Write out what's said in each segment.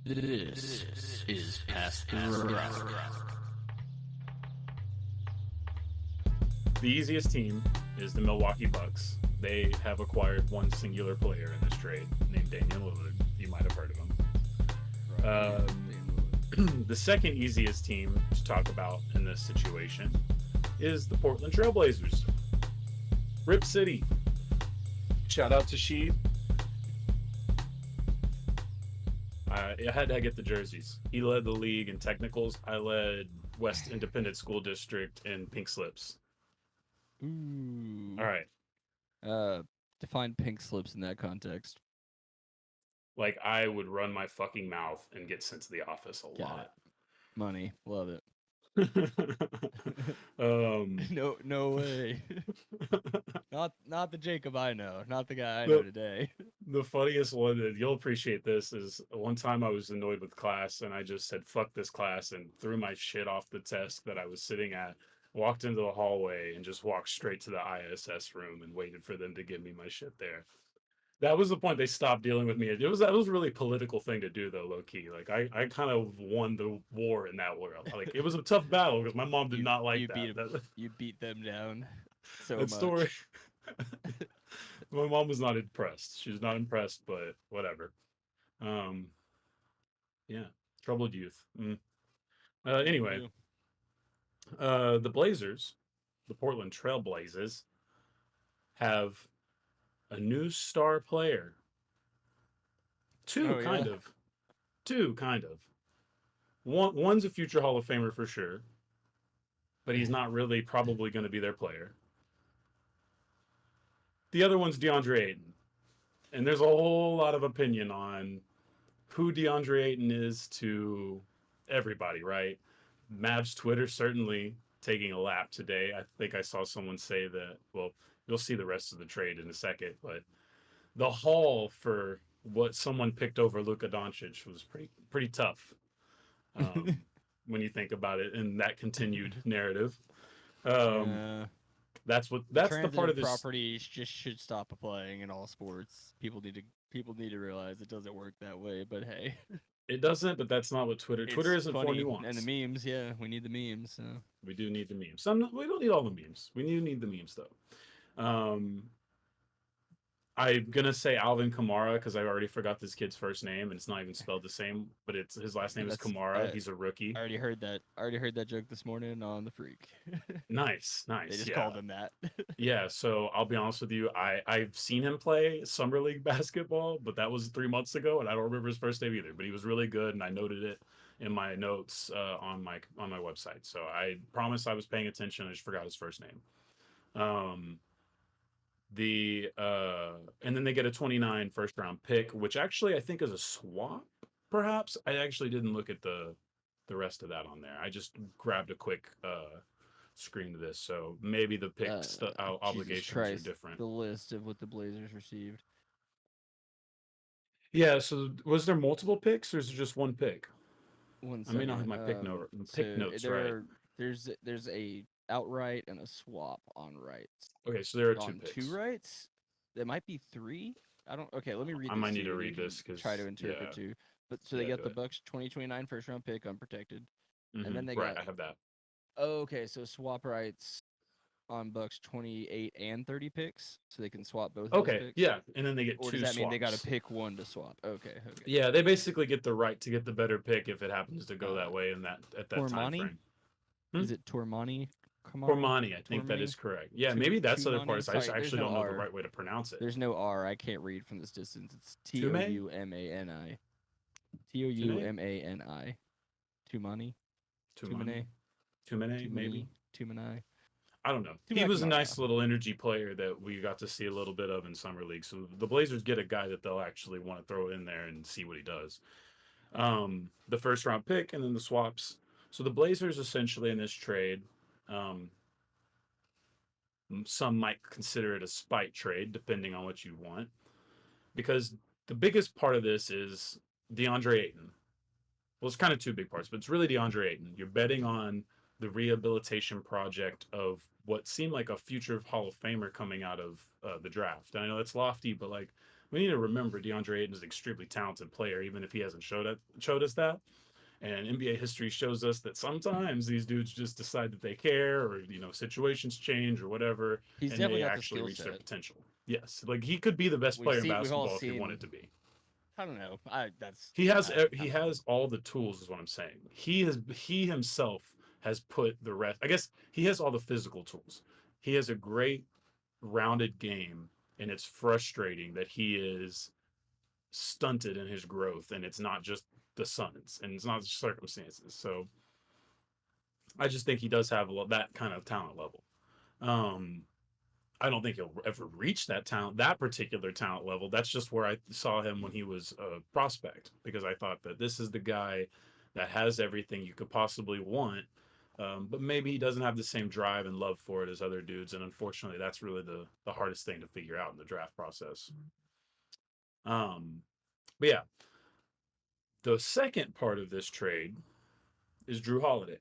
This is Past the Rock. The easiest team is the Milwaukee Bucks. They have acquired one singular player in this trade named Damian Lillard. You might have heard of him. The second easiest team to talk about in this situation is the Portland Trailblazers. Rip City. Shout out to Sheed. I had to get the jerseys. He led the league in technicals. I led West Independent School District in pink slips. Ooh. All right. Define pink slips in that context. Like, I would run my fucking mouth and get sent to the office a Got lot. it. Money, love it. um, no way. not the Jacob I know, not the guy I know today. The funniest one that you'll appreciate this is one time I was annoyed with class and I just said fuck this class and threw my shit off the desk that I was sitting at, walked into the hallway and just walked straight to the ISS room and waited for them to give me my shit there. That was the point they stopped dealing with me. That was a really political thing to do, though, low key. Like I kind of won the war in that world. Like, it was a tough battle because my mom did not like that. You beat them down so that much. Story. My mom was not impressed. She was not impressed, but whatever. Yeah, troubled youth. Anyway, the Blazers, the Portland Trail Blazers, have a new star player. Two, kind of. One's a future Hall of Famer for sure, but he's not really probably going to be their player. The other one's DeAndre Ayton. And there's a whole lot of opinion on who DeAndre Ayton is to everybody, right? Mavs Twitter certainly taking a lap today. I think I saw someone say that, well, you'll see the rest of the trade in a second, but the haul for what someone picked over Luka Doncic was pretty tough when you think about it in that continued narrative. That's the part of this. Properties just should stop applying in all sports. People need to realize it doesn't work that way. But hey, it doesn't. But that's not what Twitter. Twitter isn't for nuance. And the memes, yeah, we need the memes. So. We do need the memes. We don't need all the memes. We need the memes though. I'm gonna say Alvin Kamara because I already forgot this kid's first name and it's not even spelled the same, but his last name is Kamara. He's a rookie. I already heard that joke this morning on the Freak. Nice. They just called him that. Yeah, so I'll be honest with you. I've seen him play summer league basketball, but that was 3 months ago, and I don't remember his first name either. But he was really good, and I noted it in my notes on my website. So I promise I was paying attention. I just forgot his first name. And then they get a 29 first round pick, which actually I think is a swap, perhaps. I actually didn't look at the rest of that on there. I just grabbed a quick screen of this, so maybe the pick obligations are different. The list of what the Blazers received. Yeah, so was there multiple picks or is it just one pick? I may not have my pick notes right. There's a outright and a swap on rights. Okay, so there are two picks. 2 rights? There might be 3. I don't. Okay, let me read. I might need to read this because try to interpret too. But so they got the Bucks 2029 first round pick unprotected, and then they got. I have that. Oh, okay, so swap rights on Bucks 28 and 30 picks, so they can swap both. Okay, those picks? Yeah, and then they get 2 Or does that swaps. mean they got to pick one to swap? Okay. Yeah, they basically get the right to get the better pick if it happens to go that way in that at that time frame. Is it Tormani? Cormani, I think that is correct. Yeah, maybe that's the other part. I actually don't know the right way to pronounce it. There's no R. I can't read from this distance. It's Toumani. Toumani. Toumani, maybe. Toumani. I don't know. He was a nice little energy player that we got to see a little bit of in summer league. So the Blazers get a guy that they'll actually want to throw in there and see what he does. The first round pick and then the swaps. So the Blazers essentially in this trade. Some might consider it a spite trade, depending on what you want, because the biggest part of this is DeAndre Ayton. Well, it's kind of 2 big parts, but it's really DeAndre Ayton. You're betting on the rehabilitation project of what seemed like a future Hall of Famer coming out of the draft. And I know it's lofty, but like we need to remember DeAndre Ayton is an extremely talented player, even if he hasn't showed us that. And NBA history shows us that sometimes these dudes just decide that they care, or situations change or whatever, He's and definitely they got the actually skill reach their set. potential. Yes, like he could be the best player in We've all basketball if he seen. wanted to be. I don't know. I He don't know. has all the tools, is what I'm saying. He himself has put the rest. I guess he has all the physical tools. He has a great rounded game, and it's frustrating that he is stunted in his growth, and it's not just the Suns, and it's not just circumstances. So I just think he does have that kind of talent level. Um, I don't think he'll ever reach that particular talent level. That's just where I saw him when he was a prospect, because I thought that this is the guy that has everything you could possibly want. But maybe he doesn't have the same drive and love for it as other dudes, and unfortunately, that's really the hardest thing to figure out in the draft process. Um, but yeah, the second part of this trade is Drew Holiday,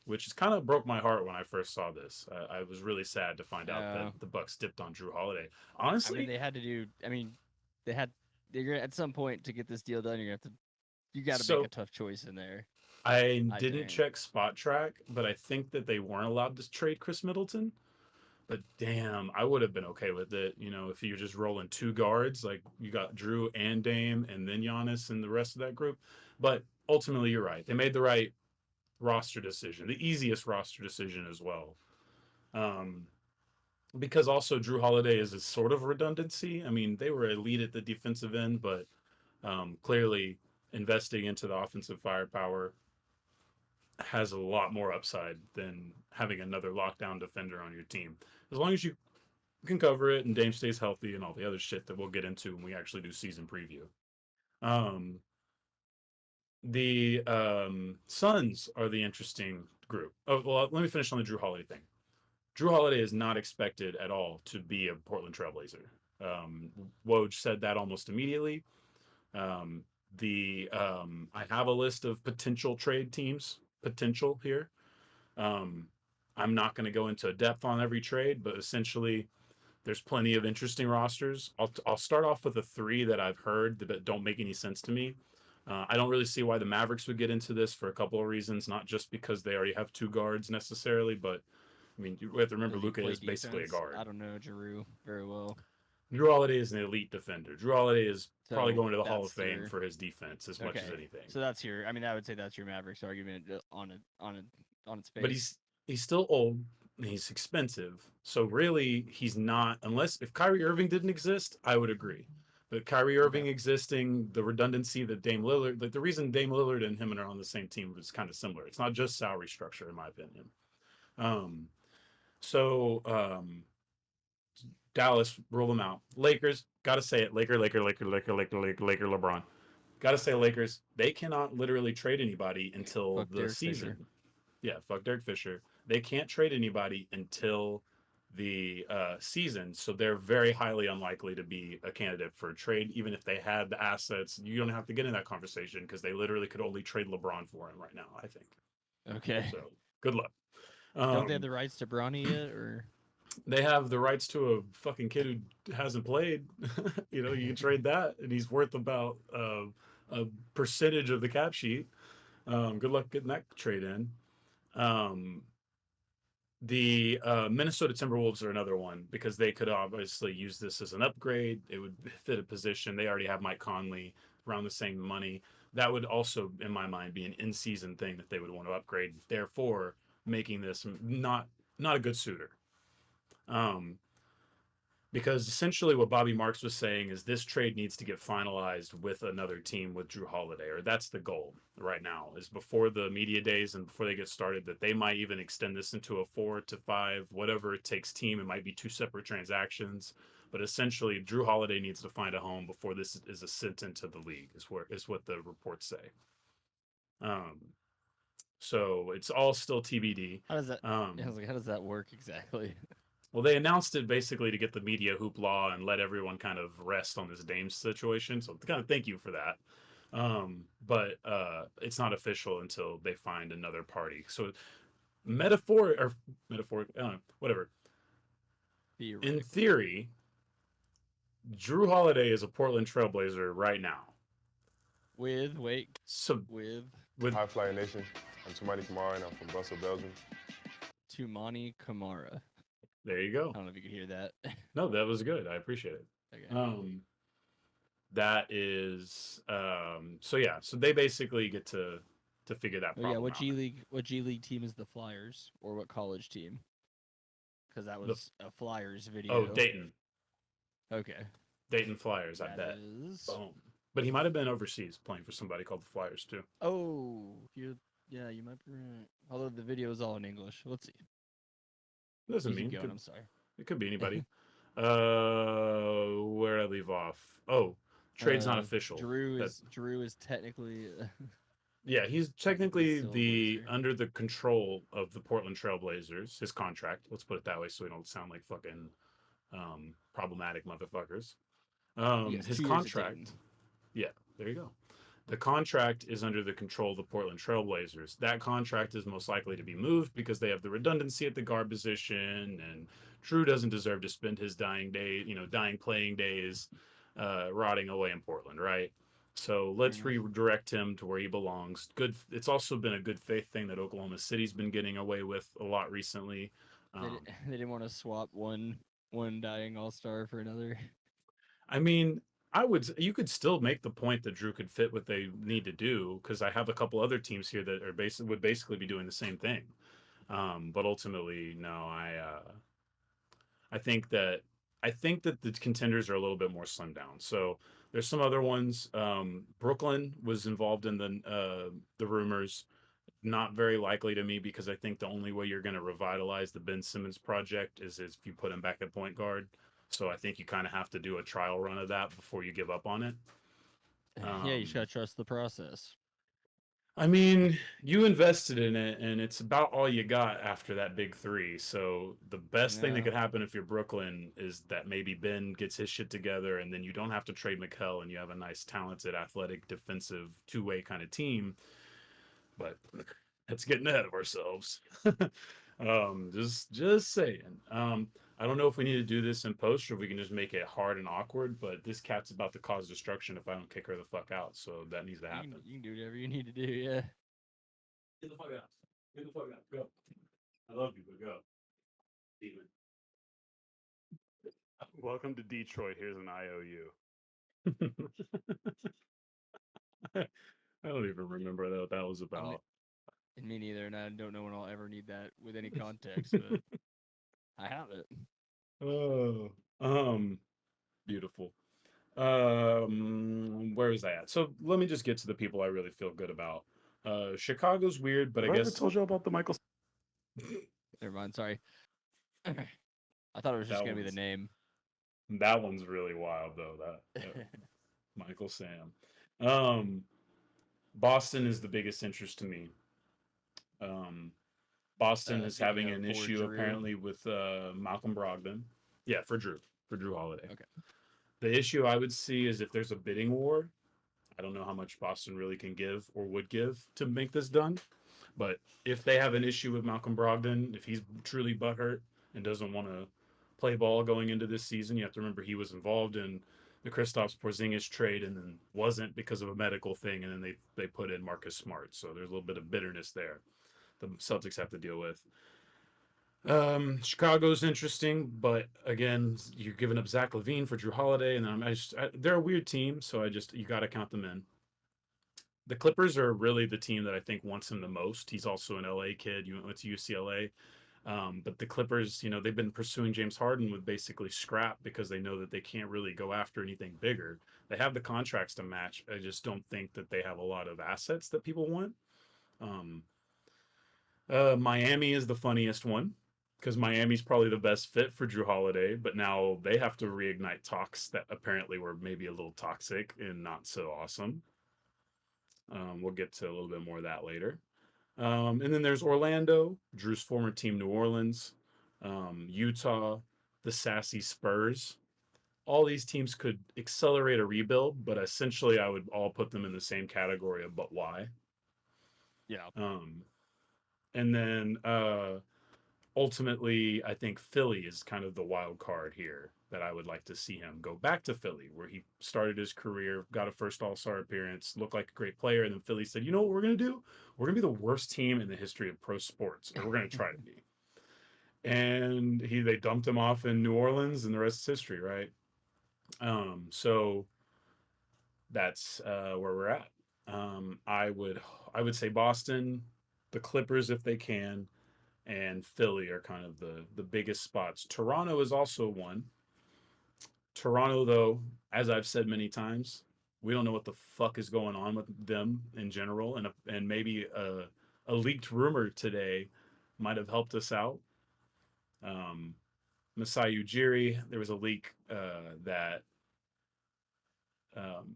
which is kind of broke my heart when I first saw this. I was really sad to find out that Uh, the Bucks dipped on Drew Holiday. I mean, Honestly, they had to do. I mean, they had. They're at some point to get this deal done. You're gonna have to. You got to make a so tough choice in there. I I didn't think. check Spot Track, but I think that they weren't allowed to trade Chris Middleton. But damn, I would have been okay with it. If you're just rolling two guards, like you got Drew and Dame, and then Giannis and the rest of that group. But ultimately, you're right. They made the right roster decision, the easiest roster decision as well. Um, because also Drew Holiday is a sort of redundancy. I mean, they were elite at the defensive end, but clearly investing into the offensive firepower has a lot more upside than having another lockdown defender on your team. As long as you can cover it and Dame stays healthy and all the other shit that we'll get into when we actually do season preview. Um, the Suns are the interesting group. Oh, well, let me finish on the Drew Holiday thing. Drew Holiday is not expected at all to be a Portland Trailblazer. Woj said that almost immediately. Um, I have a list of potential trade teams, potential here. Um, I'm not going to go into depth on every trade, but essentially, there's plenty of interesting rosters. I'll start off with the three that I've heard that don't make any sense to me. I don't really see why the Mavericks would get into this for a couple of reasons, not just because they already have two guards necessarily, but I mean, you have to remember Does he Luka play is basically a defense? guard. I don't know Giroux very well. Drew Holiday is an elite defender. Drew Holiday is probably So going to the Hall of that's Fame your for his defense as much as okay. anything. So that's your. I mean, I would say that's your Mavericks argument on its But face. he's still old. And he's expensive. So really, he's not. Unless if Kyrie Irving didn't exist, I would agree. But Kyrie Okay. Irving existing, the redundancy that Dame Lillard, like the reason Dame Lillard and him are on the same team was kind of similar. It's not just salary structure, in my opinion. Um, so Dallas, rule them out. Lakers, gotta say it. Laker, LeBron. Gotta say Lakers. They cannot literally trade anybody until Fuck the Derek Fisher. season. Yeah, fuck Derek Fisher. They can't trade anybody until the season, so they're very highly unlikely to be a candidate for a trade. Even if they had the assets, you don't have to get in that conversation because they literally could only trade LeBron for him right now. I think Okay. so. Good luck. Don't they have Um, the rights to Bronny yet, or they have the rights to a fucking kid who hasn't played. You can trade that, and he's worth about a percentage of the cap sheet. Good luck getting that trade in. Um, the Minnesota Timberwolves are another one because they could obviously use this as an upgrade. It would fit a position. They already have Mike Conley around the same money. That would also, in my mind, be an in-season thing that they would want to upgrade. Therefore, making this not a good suitor. Um, because essentially what Bobby Marks was saying is this trade needs to get finalized with another team with Drew Holiday, or that's the goal right now, is before the media days and before they get started, that they might even extend this into a 4 to 5, whatever it takes team. It might be two separate transactions, but essentially Drew Holiday needs to find a home before this is sent into the league, is what the reports say. Um, so it's all still TBD. how does that? I Um, was like, how does that work exactly? Well, they announced it basically to get the media hoopla and let everyone kind of rest on this Dame situation. So, kind of thank you for that. But it's not official until they find another party. So, metaphor, whatever. In Theoretically, theory, Drew Holiday is a Portland Trailblazer right now. With wait So with with High Flyer Nation. I'm Tumani Kamara and I'm from Brussels, Belgium. Tumani Kamara. there you I go. don't know if you could hear that. No, that was good. I appreciate it. Okay. That is so yeah, so they basically get to figure that Oh yeah, problem out. What G League team is the Flyers, or what college team? Because that The was a Flyers oh, video. Dayton. Okay. Dayton Flyers, I That bet. is. Boom. But he might have been overseas playing for somebody called the Flyers too. Oh, yeah, you might be right. Although the video is all in English. Let's see. Doesn't You keep mean going. I'm sorry. it could be anybody. Where did I leave off? Oh, trade's not official. Drew is technically Yeah, he's technically technically still a the blazer. under the control of the Portland Trailblazers. His contract, let's put it that way, so we don't sound like fucking problematic motherfuckers. He has His 2 years at Dayton. contract, yeah, there you go. The contract is under the control of the Portland Trailblazers. That contract is most likely to be moved because they have the redundancy at the guard position, and Drew doesn't deserve to spend his dying playing days, rotting away in Portland, right? So Fair let's enough. redirect him to where he belongs. Good. It's also been a good faith thing that Oklahoma City's been getting away with a lot recently. They didn't want to swap one dying all star for another. I mean, you could still make the point that Drew could fit what they need to do because I have a couple other teams here that are would basically be doing the same thing. But ultimately, no, I think that the contenders are a little bit more slimmed down. So there's some other ones. Brooklyn was involved in the rumors. Not very likely to me because I think the only way you're going to revitalize the Ben Simmons project is if you put him back at point guard. So I think you kind of have to do a trial run of that before you give up on it. Yeah, you just Um, gotta trust the process. I mean, you invested in it, and it's about all you got after that big three. So the best thing that Yeah. could happen if you're Brooklyn is that maybe Ben gets his shit together, and then you don't have to trade McHell, and you have a nice, talented, athletic, defensive, two-way kind of team. But that's getting ahead of ourselves. Just saying. I don't know if we need to do this in post or if we can just make it hard and awkward. But this cat's about to cause destruction if I don't kick her the fuck out. So that needs to happen. You can do whatever you need to do. Yeah. Get the fuck out. Get the fuck out. Go. I love you, but go. Demon. Welcome to Detroit. Here's an IOU. I don't even remember what that was about. And me neither, and I don't know when I'll ever need that with any context, but I have it. Oh, beautiful. Where was I at? So let me just get to the people I really feel good about. Chicago's weird, but I guess I told you about the Michael. Never mind. Sorry. I thought it was just That gonna be the one's name. that one's really wild though. That Michael Sam. Um, Boston is the biggest interest to me. Um, Boston is Speaking having of an for issue Drew. apparently with Malcolm Brogdon. Yeah, for Drew Holiday. Okay. The issue I would see is if there's a bidding war. I don't know how much Boston really can give or would give to make this done. But if they have an issue with Malcolm Brogdon, if he's truly butthurt and doesn't want to play ball going into this season, you have to remember he was involved in the Kristaps Porzingis trade and then wasn't because of a medical thing, and then they put in Marcus Smart. So there's a little bit of bitterness there. The Celtics have to deal with. Chicago's interesting, but again, you're giving up Zach LaVine for Drew Holiday, and they're a weird team, so you got to count them in. The Clippers are really the team that I think wants him the most. He's also an LA kid. You went to UCLA. But the Clippers, they've been pursuing James Harden with basically scrap because they know that they can't really go after anything bigger. They have the contracts to match. I just don't think that they have a lot of assets that people want. Um, Miami is the funniest one because Miami's probably the best fit for Drew Holiday, but now they have to reignite talks that apparently were maybe a little toxic and not so awesome. We'll get to a little bit more of that later. And then there's Orlando, Drew's former team, New Orleans, Utah, the sassy Spurs. All these teams could accelerate a rebuild, but essentially I would all put them in the same category of but why. Yeah. And then ultimately, I think Philly is kind of the wild card here that I would like to see him go back to Philly, where he started his career, got a first All Star appearance, looked like a great player, and then Philly said, "You know what we're gonna do? We're gonna be the worst team in the history of pro sports, or we're gonna try to be." And they dumped him off in New Orleans, and the rest is history, right? So that's where we're at. I would say Boston, the Clippers if they can, and Philly are kind of the biggest spots. Toronto is also one. Toronto, though, as I've said many times, we don't know what the fuck is going on with them in general, and maybe a leaked rumor today might have helped us out. Um, Masai Ujiri, there was a leak that um,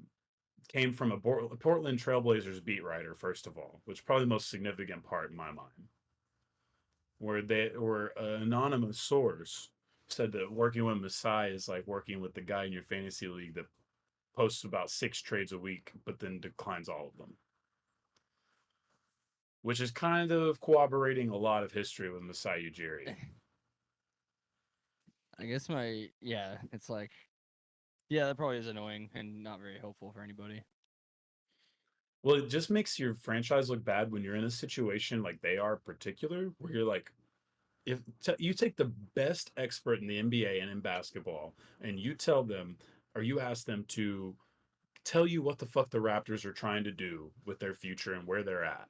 came from a Portland Trailblazers beat writer, first of all, which is probably the most significant part in my mind, where an anonymous source said that working with Masai is like working with the guy in your fantasy league that posts about 6 trades a week, but then declines all of them, which is kind of corroborating a lot of history with Masai Ujiri. I guess it's like, yeah, that probably is annoying and not very helpful for anybody. Well, it just makes your franchise look bad when you're in a situation like they are, particular, where you're like, if you take the best expert in the NBA and in basketball, and you tell them, or you ask them to tell you what the fuck the Raptors are trying to do with their future and where they're at,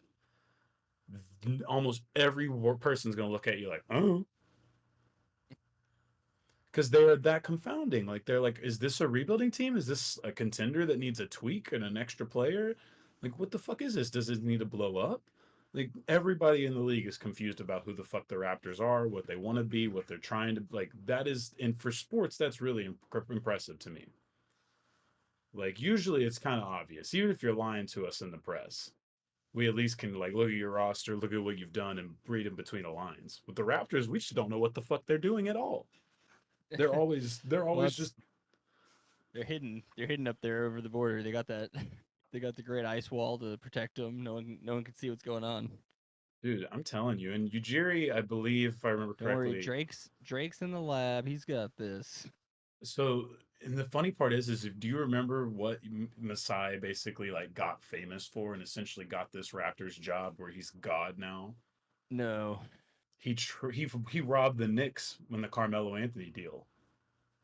almost every person's gonna look at you like, oh, because they're that confounding. Like they're like, is this a rebuilding team? Is this a contender that needs a tweak and an extra player? Like, what the fuck is this? Does it need to blow up? Like everybody in the league is confused about who the fuck the Raptors are, what they want to be, what they're trying to like. That is, and for sports, that's really impressive to me. Like usually, it's kind of obvious, even if you're lying to us in the press. We at least can like look at your roster, look at what you've done, and read in between the lines. With the Raptors, we just don't know what the fuck they're doing at all. They're Well, always just they're hidden up there over the border. They got that they got the great ice wall to protect them. No one can see what's going on. dude. I'm telling you. And Ujiri, I believe, if I remember Don't worry, correctly. Drake's in the lab. He's got this. So, and the funny part is do you remember what Masai basically like got famous for, and essentially got this Raptors job where he's God now? No. He robbed the Knicks when the Carmelo Anthony deal.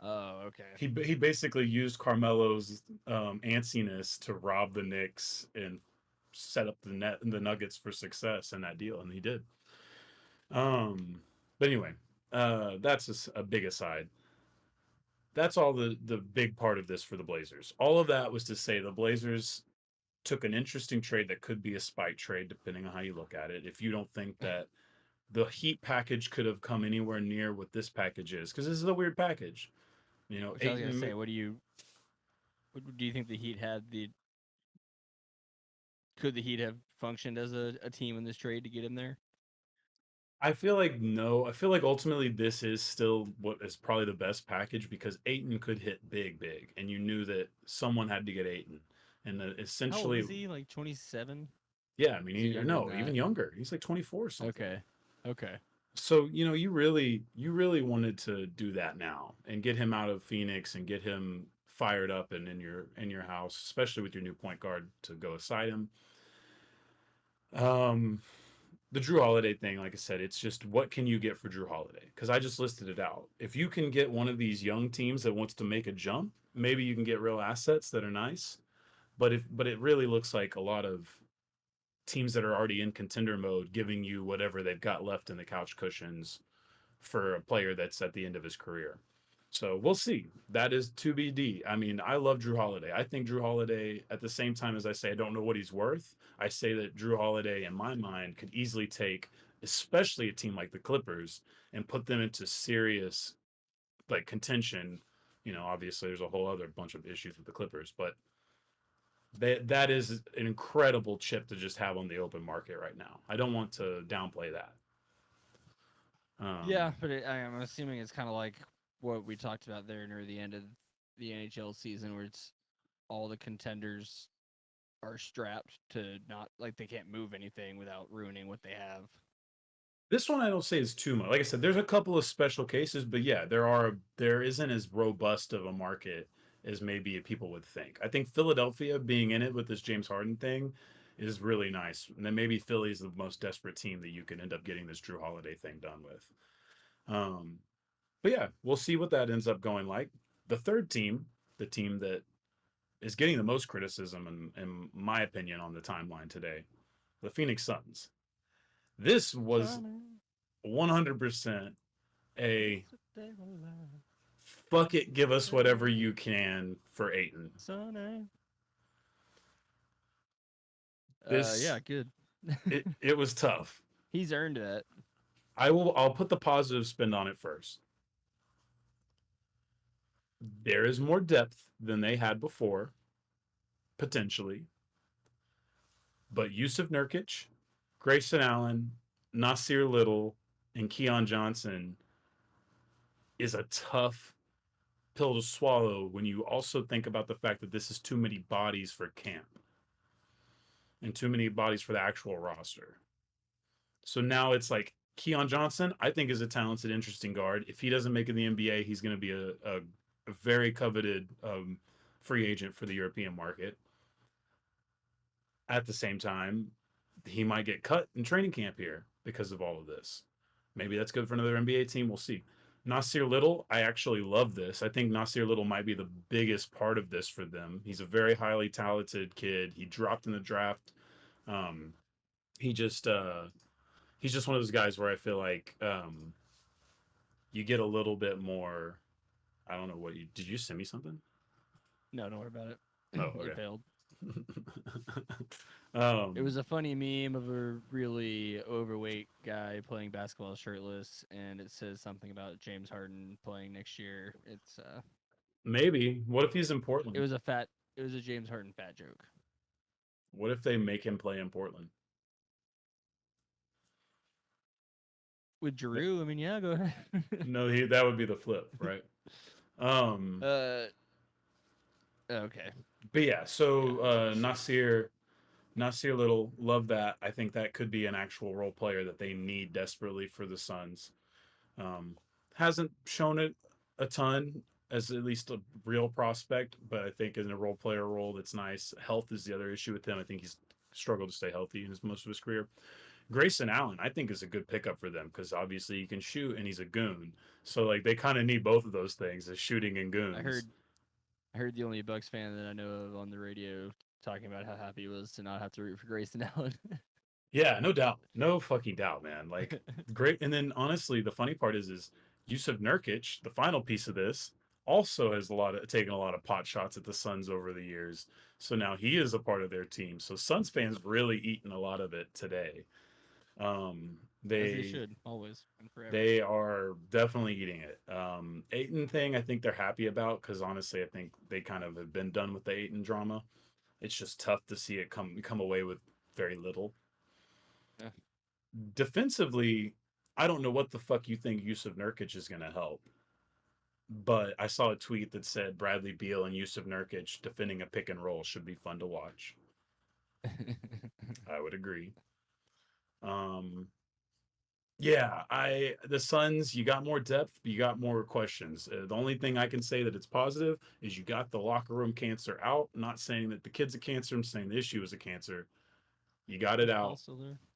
Oh, okay. He basically used Carmelo's antsiness to rob the Knicks and set up the Nuggets for success in that deal, and he did. But anyway, that's a big aside. That's all the big part of this for the Blazers. All of that was to say the Blazers took an interesting trade that could be a spike trade, depending on how you look at it. If you don't think that the Heat package could have come anywhere near what this package is, because this is a weird package. You know, Which I was gonna say, what do you think the Heat had the could the Heat have functioned as a team in this trade to get him there? I feel like no. I feel like ultimately this is still what is probably the best package because Aiton could hit big, and you knew that someone had to get Aiton, and How old essentially, is he? Like 27? yeah. I mean, Is he younger than no, even that? younger. He's like 24 or something. Okay. Okay. So you really wanted to do that now and get him out of Phoenix and get him fired up and in your house, especially with your new point guard to go aside him. Um, the Drew Holiday thing, like I said, it's just what can you get for Drew Holiday? Because I just listed it out. If you can get one of these young teams that wants to make a jump, maybe you can get real assets that are nice. But it really looks like a lot of teams that are already in contender mode giving you whatever they've got left in the couch cushions for a player that's at the end of his career. So we'll see. That is to be D. I mean, I love Drew Holiday. I think Drew Holiday, at the same time as I say I don't know what he's worth, I say that Drew Holiday, in my mind, could easily take, especially a team like the Clippers, and put them into serious like contention. You know, obviously there's a whole other bunch of issues with the Clippers, but that is an incredible chip to just have on the open market right now. I don't want to downplay that. Yeah, but I'm assuming it's kind of like what we talked about there near the end of the NHL season, where it's all the contenders are strapped to not like they can't move anything without ruining what they have. This one I don't say is too much. Like I said, there's a couple of special cases, but yeah, there isn't as robust of a market as maybe people would think. I think Philadelphia being in it with this James Harden thing is really nice. And then maybe Philly's the most desperate team that you can end up getting this Drew Holiday thing done with. Um, but yeah, we'll see what that ends up going like. The third team, the team that is getting the most criticism, in my opinion, on the timeline today, the Phoenix Suns. This was 100% a fuck it, give us whatever you can for Aiton. This Yeah, good. it was tough. He's earned it. I'll put the positive spin on it first. There is more depth than they had before, potentially. But Yusuf Nurkic, Grayson Allen, Nasir Little, and Keon Johnson is a tough pill to swallow when you also think about the fact that this is too many bodies for camp and too many bodies for the actual roster. So now it's like Keon Johnson, I think, is a talented, interesting guard. If he doesn't make it in the NBA, he's going to be a very coveted free agent for the European market. At the same time, he might get cut in training camp here because of all of this. Maybe that's good for another NBA team. We'll see. Nasir Little, I actually love this. I think Nasir Little might be the biggest part of this for them. He's a very highly talented kid. He dropped in the draft. He just he's just one of those guys where I feel like you get a little bit more. I don't know what you did. You send me something? No, don't worry about it. Oh, okay. It failed. It was a funny meme of a really overweight guy playing basketball shirtless, and it says something about James Harden playing next year. It's maybe. What if he's in Portland? It was a James Harden fat joke. What if they make him play in Portland? With Drew, I mean, yeah, go ahead. No, that would be the flip, right? Okay. But yeah, so Nasir Little, love that. I think that could be an actual role player that they need desperately for the Suns. Hasn't shown it a ton as at least a real prospect, but I think in a role player role, that's nice. Health is the other issue with him. I think he's struggled to stay healthy in most of his career. Grayson Allen, I think, is a good pickup for them because obviously he can shoot and he's a goon. So like they kind of need both of those things, as shooting and goons. I heard the only Bucks fan that I know of on the radio talking about how happy he was to not have to root for Grayson Allen. Yeah, no doubt. No fucking doubt, man. Like great. And then honestly, the funny part is Yusuf Nurkic, the final piece of this, also has taken a lot of pot shots at the Suns over the years. So now he is a part of their team. So Suns fans really eaten a lot of it today. They should always and forever. They are definitely eating it. Ayton thing, I think they're happy about because honestly, I think they kind of have been done with the Ayton drama. It's just tough to see it come away with very little. Yeah. Defensively, I don't know what the fuck you think Yusuf Nurkic is going to help. But I saw a tweet that said Bradley Beal and Yusuf Nurkic defending a pick and roll should be fun to watch. I would agree. Yeah, the Suns, you got more depth, but you got more questions. The only thing I can say that it's positive is you got the locker room cancer out. I'm not saying that the kid's a cancer. I'm saying the issue is a cancer. You got it out.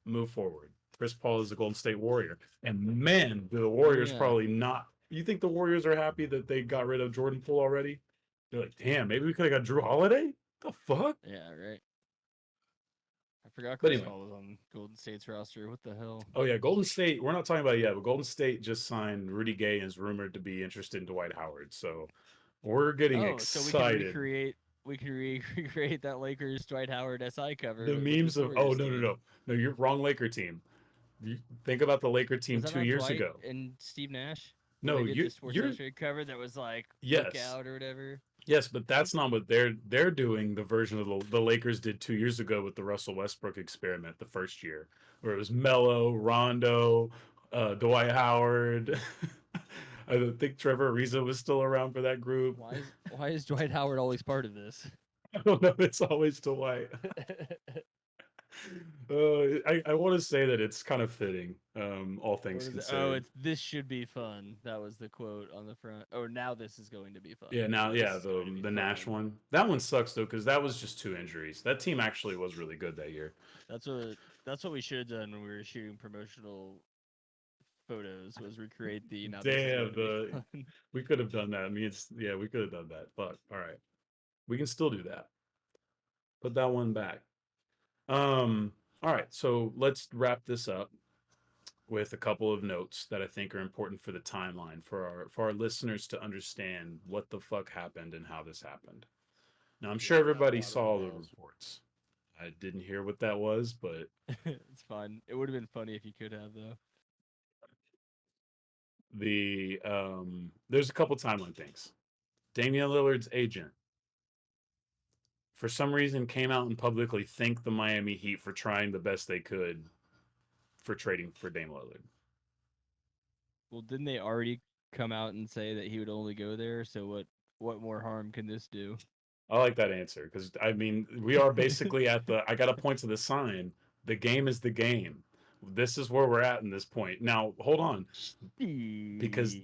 Move forward. Chris Paul is a Golden State Warrior. And man, the Warriors probably not. You think the Warriors are happy that they got rid of Jordan Poole already? They're like, damn, maybe we could have got Drew Holiday? The fuck? Yeah, right. I forgot Chris Paul was on Golden State's roster. What the hell? Oh, yeah, Golden State. We're not talking about it yet, but Golden State just signed Rudy Gay and is rumored to be interested in Dwight Howard. So we're getting excited. So we can recreate that Lakers Dwight Howard SI cover. The memes of, no, you're wrong Laker team. You think about the Laker team 2 years Dwight ago. And Steve Nash? No, you're cover that was like look out or whatever. Yes, but that's not what they're doing. The version of the Lakers did 2 years ago with the Russell Westbrook experiment, the first year, where it was Melo, Rondo, Dwight Howard. I think Trevor Ariza was still around for that group. Why is Dwight Howard always part of this? I don't know. It's always Dwight. I want to say that it's kind of fitting, all What things is it? considered. Oh, it's this should be fun. That was the quote on the front. Oh, now this is going to be fun. Yeah, now, This yeah, is going to be the Nash fun. one. That one sucks though, because that was just 2 injuries. That team actually was really good that year. That's what we should have done when we were shooting promotional photos. Was recreate the now this is Damn, going to be fun. we could have done that. I mean, we could have done that. Fuck. All right, we can still do that. Put that one back. All right, so let's wrap this up with a couple of notes that I think are important for the timeline for our listeners to understand what the fuck happened and how this happened. Now, I'm sure Yeah, I got a everybody lot of saw the details. reports. I didn't hear what that was, but It's fine. It would have been funny if you could have though. there's a couple timeline things. Damian Lillard's agent, for some reason, came out and publicly thanked the Miami Heat for trying the best they could for trading for Dame Lillard. Well, didn't they already come out and say that he would only go there? So what more harm can this do? I like that answer because I mean we are basically at the. I got to point to the sign. The game is the game. This is where we're at in this point. Now hold on, because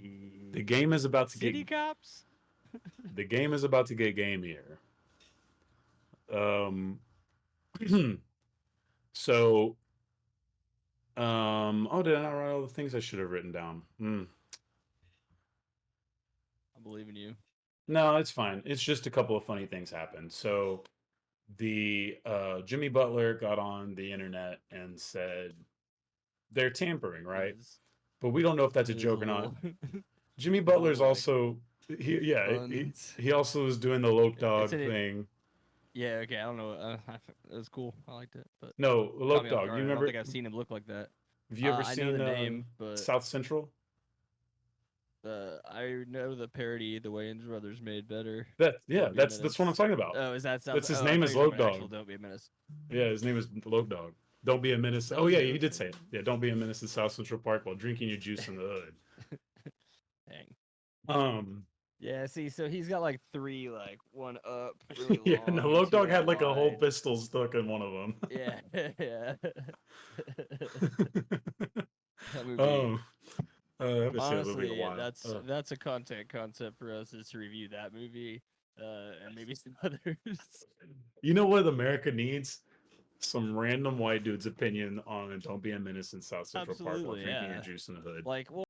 the game is about to City get. cops. The game is about to get gamier. Um. So. Oh, did I not write all the things I should have written down? I believe in you. No, it's fine. It's just a couple of funny things happened. So the Jimmy Butler got on the internet and said they're tampering, right? Yes. But we don't know if that's a It is joke or not. little- Jimmy it's a Butler's little, like, also he buns. also is doing the Loke It's Dog an thing. Yeah, okay. I don't know. It was cool. I liked it, but No, caught Loke me off Dog. guard. You I don't remember? think I've seen him look like that. Have you ever I know seen the name, but South Central? I know the parody the Wayans brothers made better. That's Don't Be a that's what I'm Menace. talking about. Oh, is that South? That's his Oh, I name thought is you were Loke talking about Dog. actual Don't Be a Menace. Yeah, his name is Loke Dog. Don't be a menace. That Oh was yeah, it, he did okay. say it. Yeah, don't be a menace in South Central Park while drinking your juice in the hood. Dang. Um, Yeah. See, so he's got like three, like one up, really yeah, long. no, Loke two Dog had out like a whole wide. pistol stuck in one of them. Yeah, yeah. That movie. Oh, I haven't seen that movie in a Honestly, while. that's a content concept for us is to review that movie, and maybe some others. You know what America needs? Some random white dude's opinion on "Don't Be a Menace in South Central Park while Absolutely, drinking yeah. your juice in the hood." Like, well,